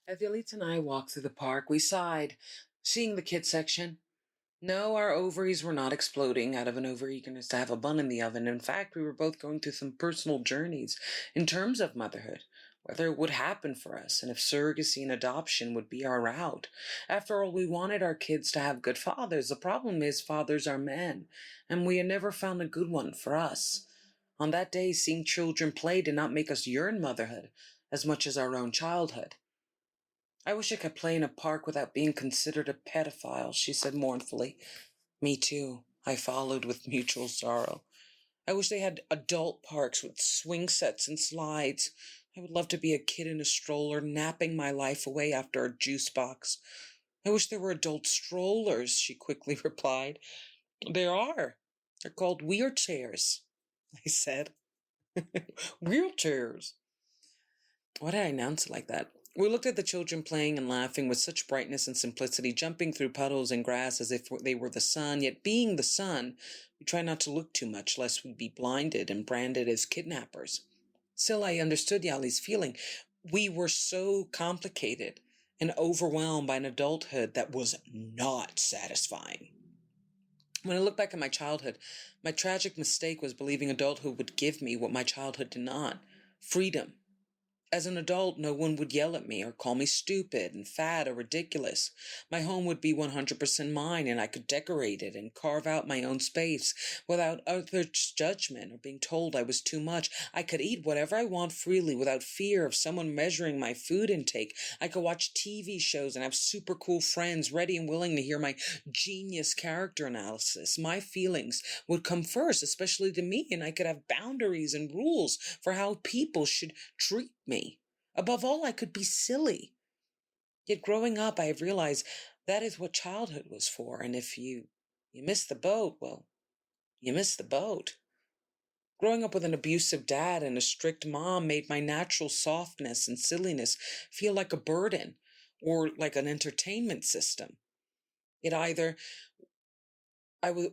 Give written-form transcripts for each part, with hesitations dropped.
As Yalitza and I walked through the park, we sighed, seeing the kids section. No, our ovaries were not exploding out of an overeagerness to have a bun in the oven. In fact, we were both going through some personal journeys in terms of motherhood, whether it would happen for us, and if surrogacy and adoption would be our route. After all, we wanted our kids to have good fathers. The problem is, fathers are men, and we had never found a good one for us. On that day, seeing children play did not make us yearn motherhood as much as our own childhood. I wish I could play in a park without being considered a pedophile, she said mournfully. Me too, I followed with mutual sorrow. I wish they had adult parks with swing sets and slides. I would love to be a kid in a stroller, napping my life away after a juice box. I wish there were adult strollers, she quickly replied. There are. They're called wheelchairs, I said. Wheelchairs. Why did I announce it like that? We looked at the children playing and laughing with such brightness and simplicity, jumping through puddles and grass as if they were the sun. Yet being the sun, we tried not to look too much, lest we be blinded and branded as kidnappers. Still, I understood Yali's feeling. We were so complicated and overwhelmed by an adulthood that was not satisfying. When I look back at my childhood, my tragic mistake was believing adulthood would give me what my childhood did not: freedom. As an adult, no one would yell at me or call me stupid and fat or ridiculous. My home would be 100% mine, and I could decorate it and carve out my own space without others' judgment or being told I was too much. I could eat whatever I want freely without fear of someone measuring my food intake. I could watch TV shows and have super cool friends ready and willing to hear my genius character analysis. My feelings would come first, especially to me, and I could have boundaries and rules for how people should treat me. Above all, I could be silly. Yet growing up, I have realized that is what childhood was for, and if you miss the boat, well, you miss the boat. Growing up with an abusive dad and a strict mom made my natural softness and silliness feel like a burden or like an entertainment system. It either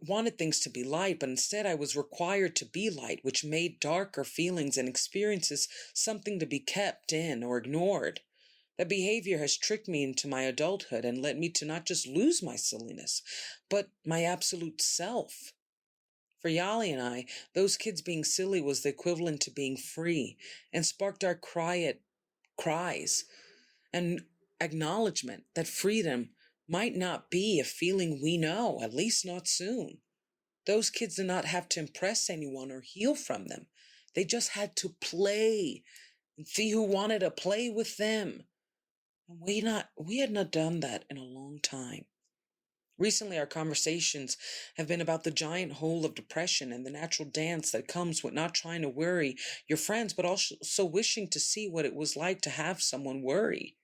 wanted things to be light, but instead I was required to be light, which made darker feelings and experiences something to be kept in or ignored. That behavior has tricked me into my adulthood and led me to not just lose my silliness, but my absolute self. For Yali and I, those kids being silly was the equivalent to being free and sparked our cries and acknowledgement that freedom might not be a feeling we know, at least not soon. Those kids did not have to impress anyone or heal from them. They just had to play and see who wanted to play with them. And we had not done that in a long time. Recently, our conversations have been about the giant hole of depression and the natural dance that comes with not trying to worry your friends, but also wishing to see what it was like to have someone worry.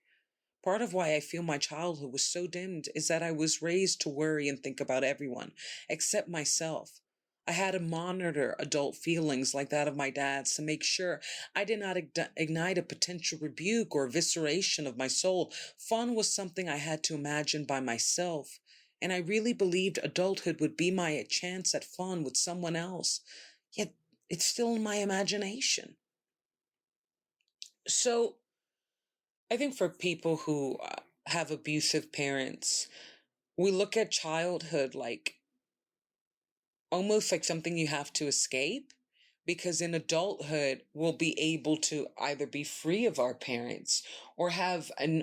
Part of why I feel my childhood was so dimmed is that I was raised to worry and think about everyone, except myself. I had to monitor adult feelings like that of my dad's to make sure I did not ignite a potential rebuke or evisceration of my soul. Fun was something I had to imagine by myself, and I really believed adulthood would be my chance at fun with someone else. Yet it's still in my imagination. So I think for people who have abusive parents, we look at childhood like almost like something you have to escape, because in adulthood we'll be able to either be free of our parents or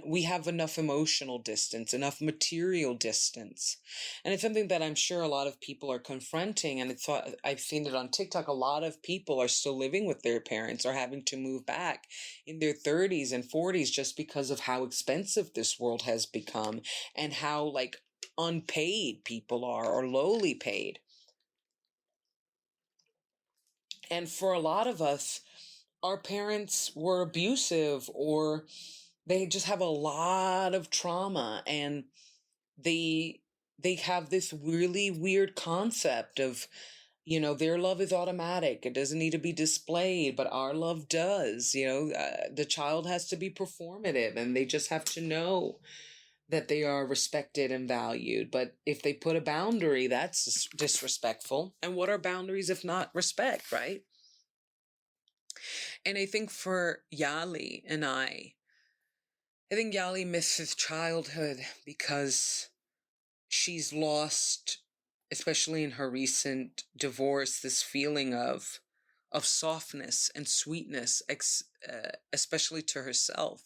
we have enough emotional distance, enough material distance. And it's something that I'm sure a lot of people are confronting, and I've seen it on TikTok. A lot of people are still living with their parents or having to move back in their 30s and 40s just because of how expensive this world has become and how like unpaid people are or lowly paid. And for a lot of us, our parents were abusive or they just have a lot of trauma, and they have this really weird concept of, their love is automatic. It doesn't need to be displayed, but our love does. The child has to be performative, and they just have to know that they are respected and valued. But if they put a boundary, that's disrespectful. And what are boundaries if not respect, right? And I think for Yali and I, I think Yali misses childhood because she's lost, especially in her recent divorce, this feeling of softness and sweetness, especially to herself.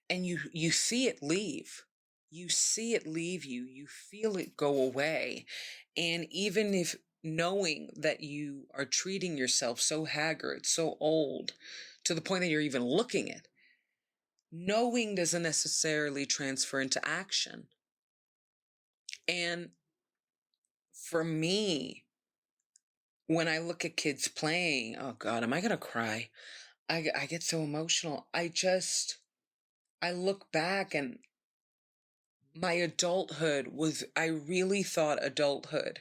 And you see it leave. You see it leave you. You feel it go away. And even if knowing that you are treating yourself so haggard, so old, to the point that you're even looking it, knowing doesn't necessarily transfer into action. And for me, when I look at kids playing, oh God, am I going to cry? I get so emotional. I look back and my adulthood I really thought adulthood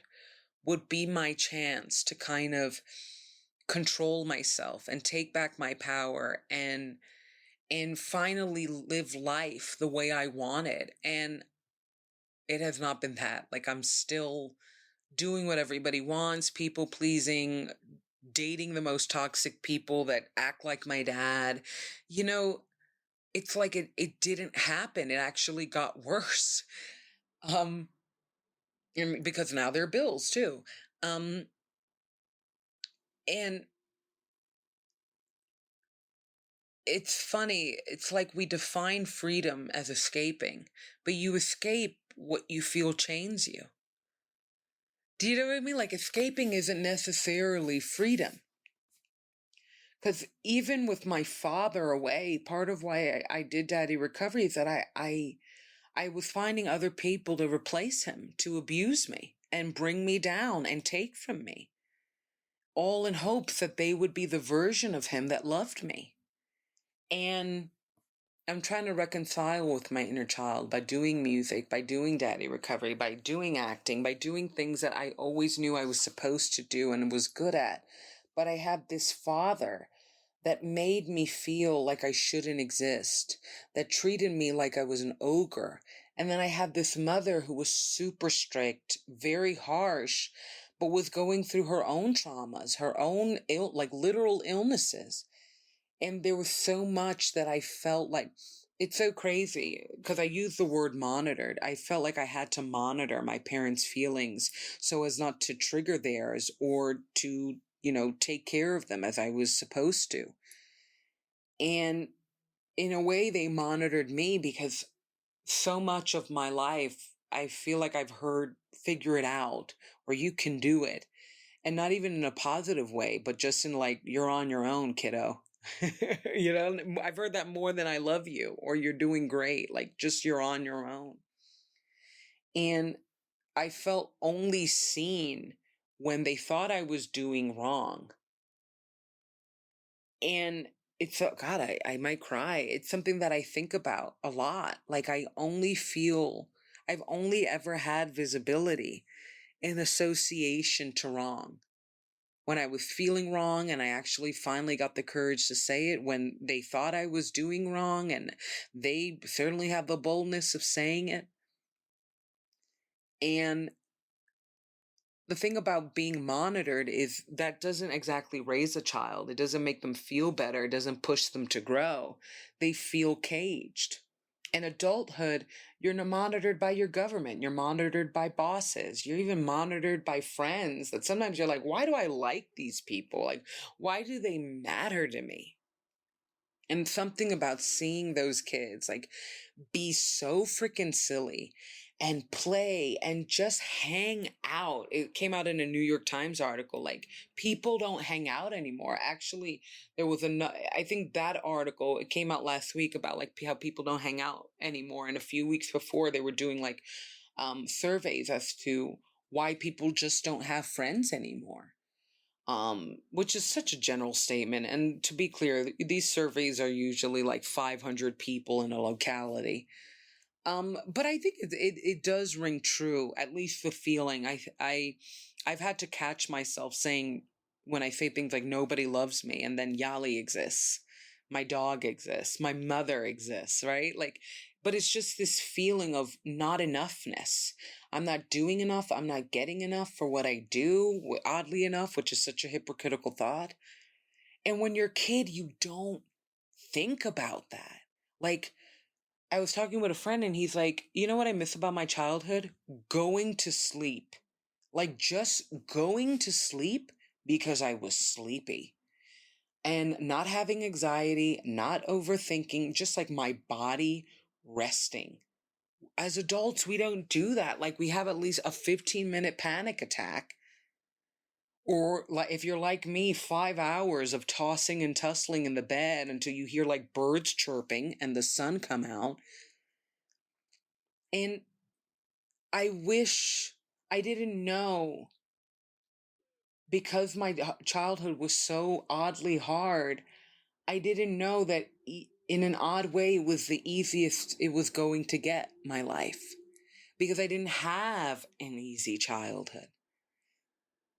would be my chance to kind of control myself and take back my power and finally live life the way I wanted. And it has not been that. Like, I'm still doing what everybody wants, people pleasing, dating the most toxic people that act like my dad. You know, it's like it didn't happen. It actually got worse. Because now there are bills too. And it's funny. It's like we define freedom as escaping, but you escape what you feel chains you. Do you know what I mean? Like, escaping isn't necessarily freedom. Because even with my father away, part of why I did Daddy Recovery is that I was finding other people to replace him, to abuse me and bring me down and take from me, all in hopes that they would be the version of him that loved me. And I'm trying to reconcile with my inner child by doing music, by doing Daddy Recovery, by doing acting, by doing things that I always knew I was supposed to do and was good at. But I had this father that made me feel like I shouldn't exist, that treated me like I was an ogre. And then I had this mother who was super strict, very harsh, but was going through her own traumas, her own literal illnesses. And there was so much that I felt like, it's so crazy because I use the word monitored. I felt like I had to monitor my parents' feelings so as not to trigger theirs or to, take care of them as I was supposed to. And in a way, they monitored me because so much of my life, I feel like I've heard figure it out or you can do it. And not even in a positive way, but just in like, you're on your own, kiddo. I've heard that more than I love you or you're doing great. Like, just you're on your own. And I felt only seen when they thought I was doing wrong. And it's, God, I might cry. It's something that I think about a lot. Like, I've only ever had visibility in association to wrong. When I was feeling wrong and I actually finally got the courage to say it, when they thought I was doing wrong, and they certainly have the boldness of saying it. And the thing about being monitored is that doesn't exactly raise a child. It doesn't make them feel better. It doesn't push them to grow. They feel caged. In adulthood, you're monitored by your government. You're monitored by bosses. You're even monitored by friends that sometimes you're like, why do I like these people? Like, why do they matter to me? And something about seeing those kids like be so freaking silly and play and just hang out. It came out in a New York Times article, like, people don't hang out anymore. Actually, there was I think that article, it came out last week about like how people don't hang out anymore. And a few weeks before, they were doing like surveys as to why people just don't have friends anymore. Which is such a general statement. And to be clear, these surveys are usually like 500 people in a locality. But I think it does ring true, at least the feeling. I've had to catch myself saying, when I say things like nobody loves me, and then Yali exists, my dog exists, my mother exists, right? Like, but it's just this feeling of not enoughness. I'm not doing enough. I'm not getting enough for what I do, oddly enough, which is such a hypocritical thought. And when you're a kid, you don't think about that. Like, I was talking with a friend and he's like, you know what I miss about my childhood? Going to sleep. Like just going to sleep because I was sleepy and not having anxiety, not overthinking, just like my body resting. As adults, we don't do that. Like we have at least a 15-minute panic attack. Or like if you're like me, 5 hours of tossing and tussling in the bed until you hear like birds chirping and the sun come out. And I wish I didn't know, because my childhood was so oddly hard. I didn't know that in an odd way it was the easiest it was going to get my life, because I didn't have an easy childhood.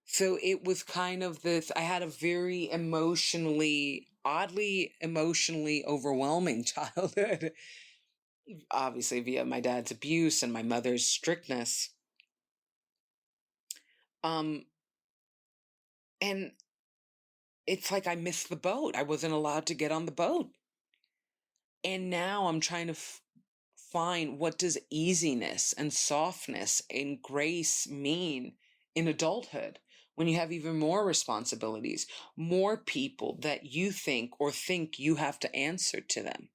So it was kind of this, I had a very oddly emotionally overwhelming childhood, obviously via my dad's abuse and my mother's strictness. Um, and it's like I missed the boat. I wasn't allowed to get on the boat. And now I'm trying to find, what does easiness and softness and grace mean in adulthood, when you have even more responsibilities, more people that you think you have to answer to them.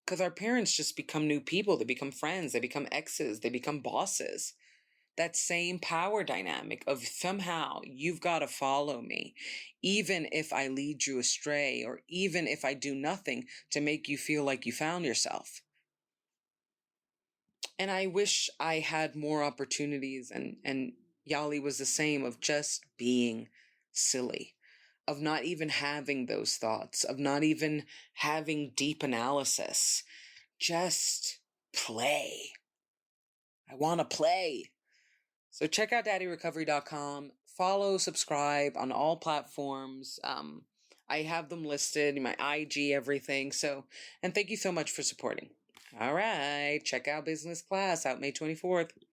Because our parents just become new people. They become friends. They become exes. They become bosses. That same power dynamic of somehow you've got to follow me, even if I lead you astray, or even if I do nothing to make you feel like you found yourself. And I wish I had more opportunities, and Yali was the same, of just being silly, of not even having those thoughts, of not even having deep analysis. Just play. I want to play. So check out daddyrecovery.com. Follow, subscribe on all platforms. I have them listed, my IG, everything. So, and thank you so much for supporting. All right, check out Business Class out May 24th.